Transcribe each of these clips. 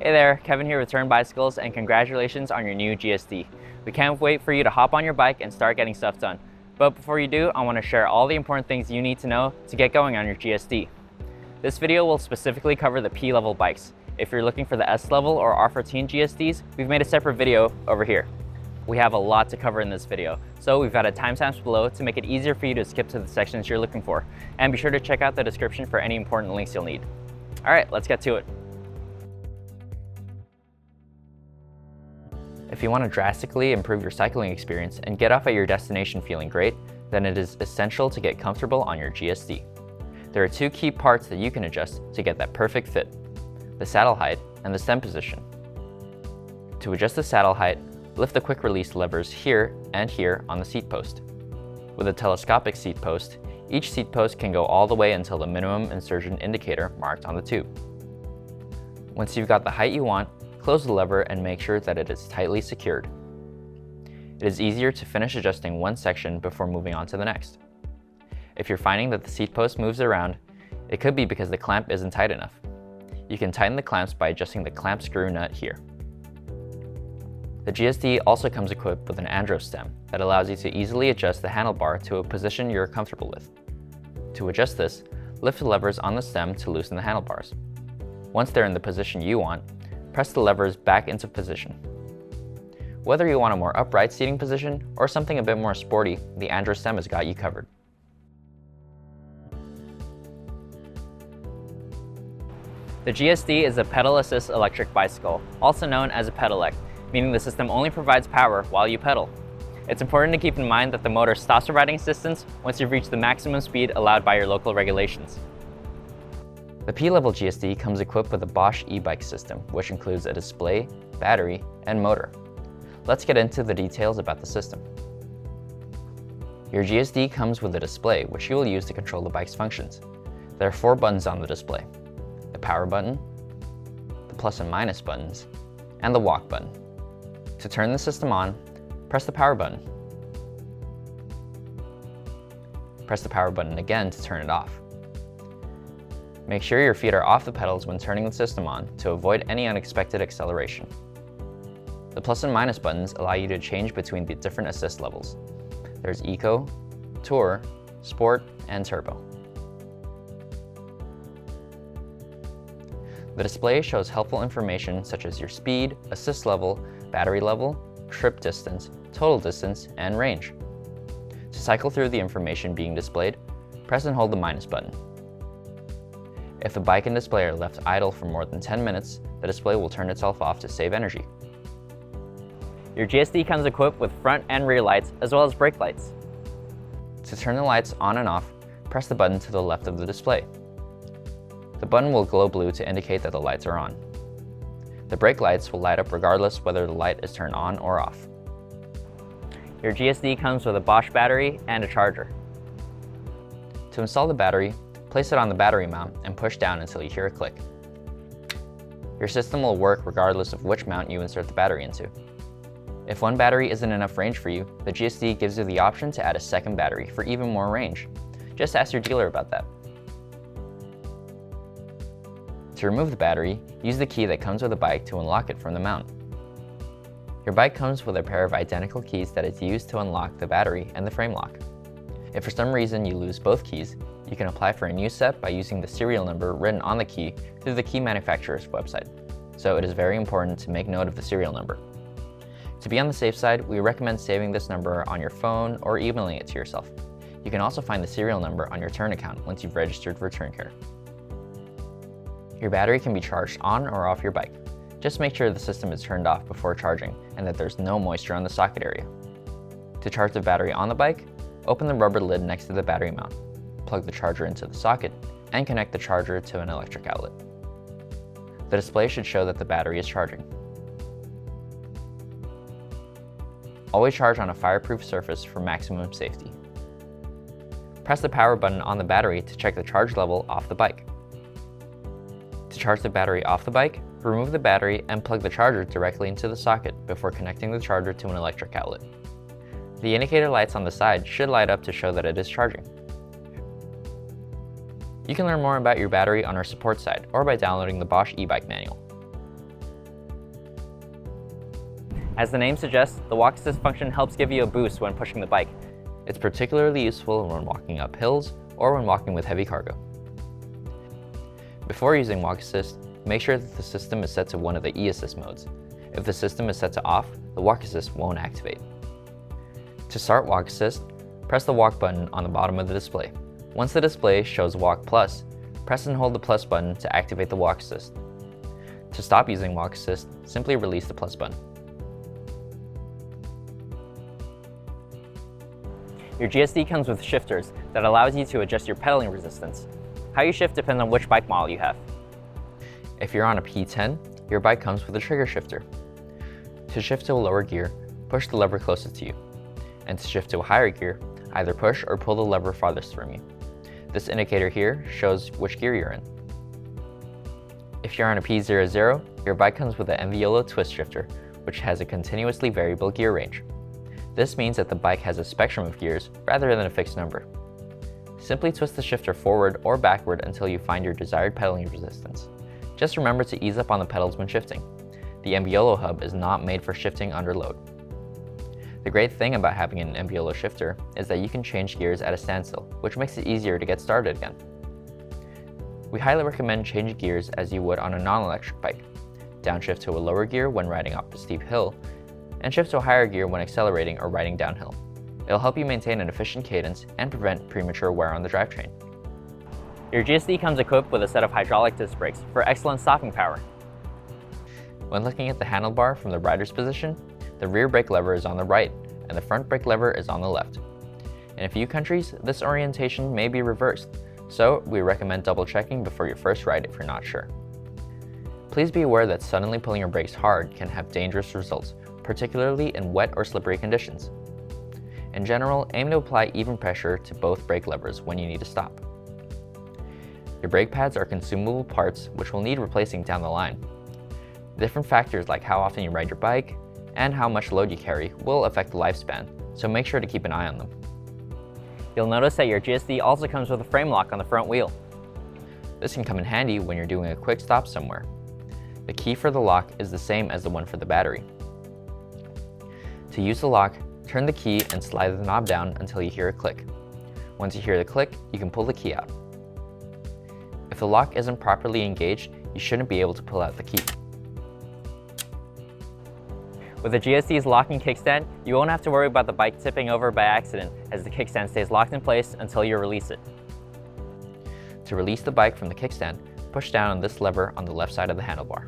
Hey there, Kevin here with Tern Bicycles, and congratulations on your new GSD. We can't wait for you to hop on your bike and start getting stuff done. But before you do, I want to share all the important things you need to know to get going on your GSD. This video will specifically cover the P-level bikes. If you're looking for the S-level or R14 GSDs, we've made a separate video over here. We have a lot to cover in this video, so we've got a timestamp below to make it easier for you to skip to the sections you're looking for. And be sure to check out the description for any important links you'll need. All right, let's get to it. If you want to drastically improve your cycling experience and get off at your destination feeling great, then it is essential to get comfortable on your GSD. There are two key parts that you can adjust to get that perfect fit: the saddle height and the stem position. To adjust the saddle height, lift the quick release levers here and here on the seat post. With a telescopic seat post, each seat post can go all the way until the minimum insertion indicator marked on the tube. Once you've got the height you want, close the lever and make sure that it is tightly secured. It is easier to finish adjusting one section before moving on to the next. If you're finding that the seat post moves around, it could be because the clamp isn't tight enough. You can tighten the clamps by adjusting the clamp screw nut here. The GSD also comes equipped with an andro stem that allows you to easily adjust the handlebar to a position you're comfortable with. To adjust this, lift the levers on the stem to loosen the handlebars. Once they're in the position you want, press the levers back into position. Whether you want a more upright seating position or something a bit more sporty, the andro stem has got you covered. The GSD is a pedal assist electric bicycle, also known as a pedelec, meaning the system only provides power while you pedal. It's important to keep in mind that the motor stops providing assistance once you've reached the maximum speed allowed by your local regulations. The P-level GSD comes equipped with a Bosch eBike system, which includes a display, battery, and motor. Let's get into the details about the system. Your GSD comes with a display, which you will use to control the bike's functions. There are 4 buttons on the display: the power button, the plus and minus buttons, and the walk button. To turn the system on, press the power button. Press the power button again to turn it off. Make sure your feet are off the pedals when turning the system on to avoid any unexpected acceleration. The plus and minus buttons allow you to change between the different assist levels. There's Eco, Tour, Sport, and Turbo. The display shows helpful information such as your speed, assist level, battery level, trip distance, total distance, and range. To cycle through the information being displayed, press and hold the minus button. If the bike and display are left idle for more than 10 minutes, the display will turn itself off to save energy. Your GSD comes equipped with front and rear lights, as well as brake lights. To turn the lights on and off, press the button to the left of the display. The button will glow blue to indicate that the lights are on. The brake lights will light up regardless whether the light is turned on or off. Your GSD comes with a Bosch battery and a charger. To install the battery, place it on the battery mount and push down until you hear a click. Your system will work regardless of which mount you insert the battery into. If one battery isn't enough range for you, the GSD gives you the option to add a second battery for even more range. Just ask your dealer about that. To remove the battery, use the key that comes with the bike to unlock it from the mount. Your bike comes with a pair of identical keys that is used to unlock the battery and the frame lock. If for some reason you lose both keys, you can apply for a new set by using the serial number written on the key through the key manufacturer's website. So it is very important to make note of the serial number. To be on the safe side, we recommend saving this number on your phone or emailing it to yourself. You can also find the serial number on your Tern account once you've registered for Tern Care. Your battery can be charged on or off your bike. Just make sure the system is turned off before charging and that there's no moisture on the socket area. To charge the battery on the bike, open the rubber lid next to the battery mount, plug the charger into the socket, and connect the charger to an electric outlet. The display should show that the battery is charging. Always charge on a fireproof surface for maximum safety. Press the power button on the battery to check the charge level off the bike. To charge the battery off the bike, remove the battery and plug the charger directly into the socket before connecting the charger to an electric outlet. The indicator lights on the side should light up to show that it is charging. You can learn more about your battery on our support site or by downloading the Bosch eBike manual. As the name suggests, the walk assist function helps give you a boost when pushing the bike. It's particularly useful when walking up hills or when walking with heavy cargo. Before using walk assist, make sure that the system is set to one of the e-assist modes. If the system is set to off, the walk assist won't activate. To start walk assist, press the walk button on the bottom of the display. Once the display shows walk plus, press and hold the plus button to activate the walk assist. To stop using walk assist, simply release the plus button. Your GSD comes with shifters that allows you to adjust your pedaling resistance. How you shift depends on which bike model you have. If you're on a P10, your bike comes with a trigger shifter. To shift to a lower gear, push the lever closest to you. And to shift to a higher gear, either push or pull the lever farthest from you. This indicator here shows which gear you're in. If you're on a P00, your bike comes with an Enviolo twist shifter, which has a continuously variable gear range. This means that the bike has a spectrum of gears rather than a fixed number. Simply twist the shifter forward or backward until you find your desired pedaling resistance. Just remember to ease up on the pedals when shifting. The Enviolo hub is not made for shifting under load. The great thing about having an Enviolo shifter is that you can change gears at a standstill, which makes it easier to get started again. We highly recommend changing gears as you would on a non-electric bike. Downshift to a lower gear when riding up a steep hill, and shift to a higher gear when accelerating or riding downhill. It'll help you maintain an efficient cadence and prevent premature wear on the drivetrain. Your GSD comes equipped with a set of hydraulic disc brakes for excellent stopping power. When looking at the handlebar from the rider's position, the rear brake lever is on the right and the front brake lever is on the left. In a few countries, this orientation may be reversed, so we recommend double checking before your first ride if you're not sure. Please be aware that suddenly pulling your brakes hard can have dangerous results, particularly in wet or slippery conditions. In general, aim to apply even pressure to both brake levers when you need to stop. Your brake pads are consumable parts which will need replacing down the line. Different factors like how often you ride your bike and how much load you carry will affect the lifespan, so make sure to keep an eye on them. You'll notice that your GSD also comes with a frame lock on the front wheel. This can come in handy when you're doing a quick stop somewhere. The key for the lock is the same as the one for the battery. To use the lock, turn the key and slide the knob down until you hear a click. Once you hear the click, you can pull the key out. If the lock isn't properly engaged, you shouldn't be able to pull out the key. With the GSD's locking kickstand, you won't have to worry about the bike tipping over by accident as the kickstand stays locked in place until you release it. To release the bike from the kickstand, push down on this lever on the left side of the handlebar.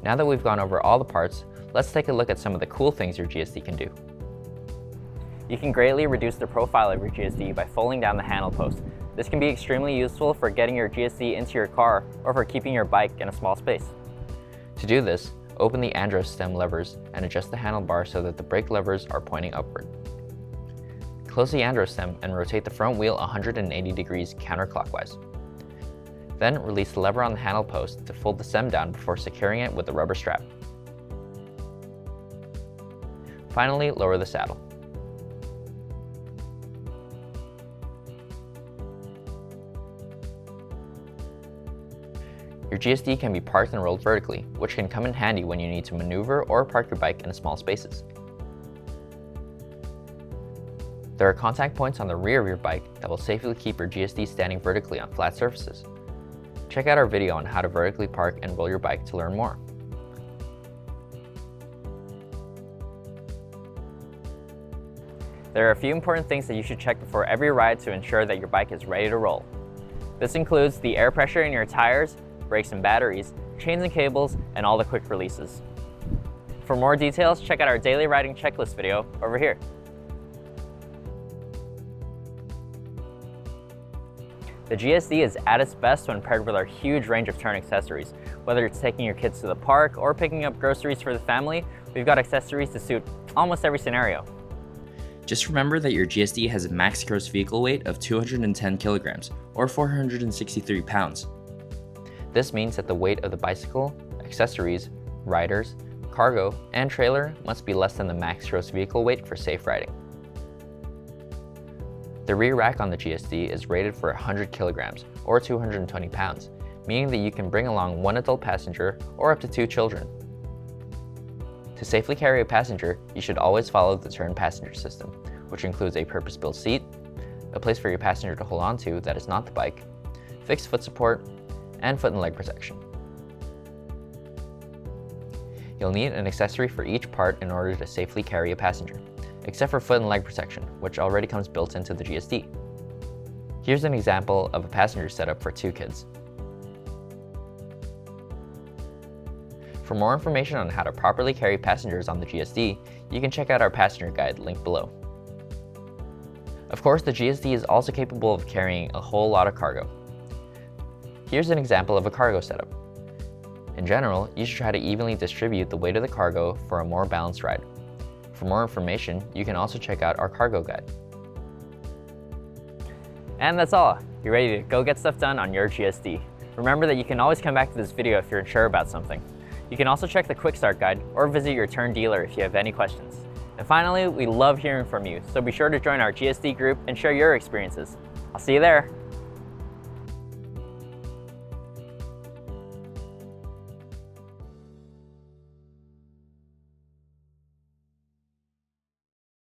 Now that we've gone over all the parts, let's take a look at some of the cool things your GSD can do. You can greatly reduce the profile of your GSD by folding down the handle post. This can be extremely useful for getting your GSD into your car or for keeping your bike in a small space. To do this, open the andros stem levers and adjust the handlebar so that the brake levers are pointing upward. Close the andros stem and rotate the front wheel 180 degrees counterclockwise. Then release the lever on the handle post to fold the stem down before securing it with a rubber strap. Finally, lower the saddle. Your GSD can be parked and rolled vertically, which can come in handy when you need to maneuver or park your bike in small spaces. There are contact points on the rear of your bike that will safely keep your GSD standing vertically on flat surfaces. Check out our video on how to vertically park and roll your bike to learn more. There are a few important things that you should check before every ride to ensure that your bike is ready to roll. This includes the air pressure in your tires, brakes and batteries, chains and cables, and all the quick releases. For more details, check out our daily riding checklist video over here. The GSD is at its best when paired with our huge range of Tern accessories. Whether it's taking your kids to the park or picking up groceries for the family, we've got accessories to suit almost every scenario. Just remember that your GSD has a max gross vehicle weight of 210 kilograms, or 463 pounds. This means that the weight of the bicycle, accessories, riders, cargo, and trailer must be less than the max gross vehicle weight for safe riding. The rear rack on the GSD is rated for 100 kilograms, or 220 pounds, meaning that you can bring along one adult passenger or up to 2 children. To safely carry a passenger, you should always follow the Tern passenger system, which includes a purpose-built seat, a place for your passenger to hold on to that is not the bike, fixed foot support, and foot and leg protection. You'll need an accessory for each part in order to safely carry a passenger, except for foot and leg protection, which already comes built into the GSD. Here's an example of a passenger setup for 2 kids. For more information on how to properly carry passengers on the GSD, you can check out our passenger guide linked below. Of course, the GSD is also capable of carrying a whole lot of cargo. Here's an example of a cargo setup. In general, you should try to evenly distribute the weight of the cargo for a more balanced ride. For more information, you can also check out our cargo guide. And that's all. You're ready to go get stuff done on your GSD. Remember that you can always come back to this video if you're unsure about something. You can also check the quick start guide or visit your Tern dealer if you have any questions. And finally, we love hearing from you, so be sure to join our GSD group and share your experiences. I'll see you there.